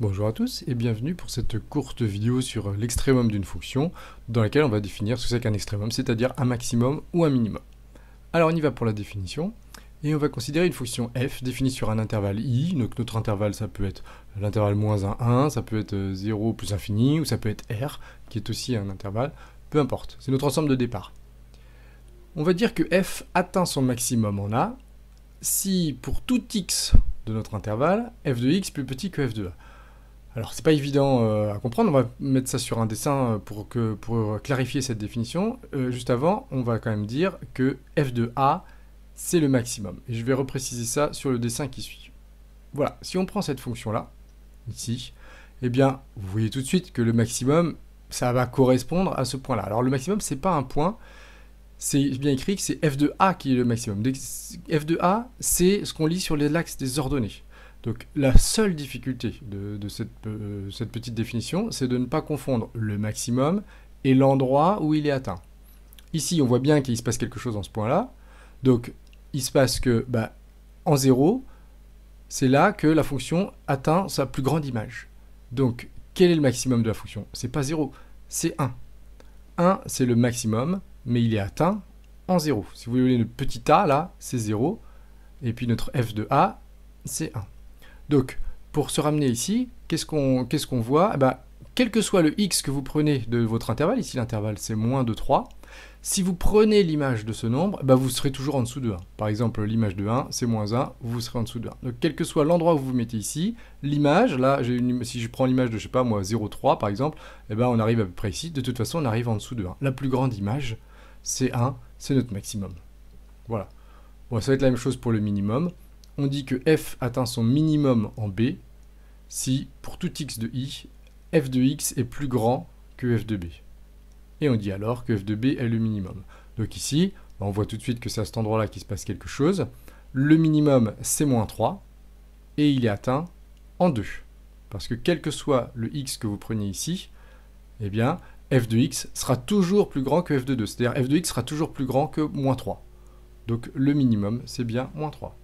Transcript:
Bonjour à tous et bienvenue pour cette courte vidéo sur l'extrémum d'une fonction dans laquelle on va définir ce que c'est qu'un extrémum, c'est-à-dire un maximum ou un minimum. Alors on y va pour la définition et on va considérer une fonction f définie sur un intervalle i. Donc notre intervalle ça peut être l'intervalle moins 1, 1, ça peut être 0 plus infini ou ça peut être r qui est aussi un intervalle, peu importe, c'est notre ensemble de départ. On va dire que f atteint son maximum en a si pour tout x de notre intervalle, f de x plus petit que f de a. Alors, c'est pas évident à comprendre, on va mettre ça sur un dessin pour clarifier cette définition. Juste avant, on va quand même dire que f de a, c'est le maximum. Et je vais repréciser ça sur le dessin qui suit. Voilà, si on prend cette fonction-là, ici, eh bien, vous voyez tout de suite que le maximum, ça va correspondre à ce point-là. Alors, le maximum, c'est pas un point, c'est bien écrit que c'est f de a qui est le maximum. F de a, c'est ce qu'on lit sur l'axe des ordonnées. Donc la seule difficulté de cette petite définition, c'est de ne pas confondre le maximum et l'endroit où il est atteint. Ici, on voit bien qu'il se passe quelque chose en ce point-là. Donc, il se passe que, en 0, c'est là que la fonction atteint sa plus grande image. Donc, quel est le maximum de la fonction? C'est pas 0, c'est 1. 1, c'est le maximum, mais il est atteint en 0. Si vous voulez, le petit a, là, c'est 0. Et puis notre f de a, c'est 1. Donc, pour se ramener ici, qu'est-ce qu'on voit? Quel que soit le x que vous prenez de votre intervalle, ici l'intervalle c'est moins de 3, si vous prenez l'image de ce nombre, vous serez toujours en dessous de 1. Par exemple, l'image de 1, c'est moins 1, vous serez en dessous de 1. Donc, quel que soit l'endroit où vous vous mettez ici, l'image, là, si je prends l'image de, je sais pas moi, 0,3 par exemple, on arrive à peu près ici. De toute façon, on arrive en dessous de 1. La plus grande image, c'est 1, c'est notre maximum. Voilà. Bon, ça va être la même chose pour le minimum. On dit que f atteint son minimum en b si, pour tout x de i, f de x est plus grand que f de b. Et on dit alors que f de b est le minimum. Donc ici, on voit tout de suite que c'est à cet endroit-là qu'il se passe quelque chose. Le minimum, c'est moins 3, et il est atteint en 2. Parce que quel que soit le x que vous preniez ici, eh bien, f de x sera toujours plus grand que f de 2. C'est-à-dire f de x sera toujours plus grand que moins 3. Donc le minimum, c'est bien moins 3.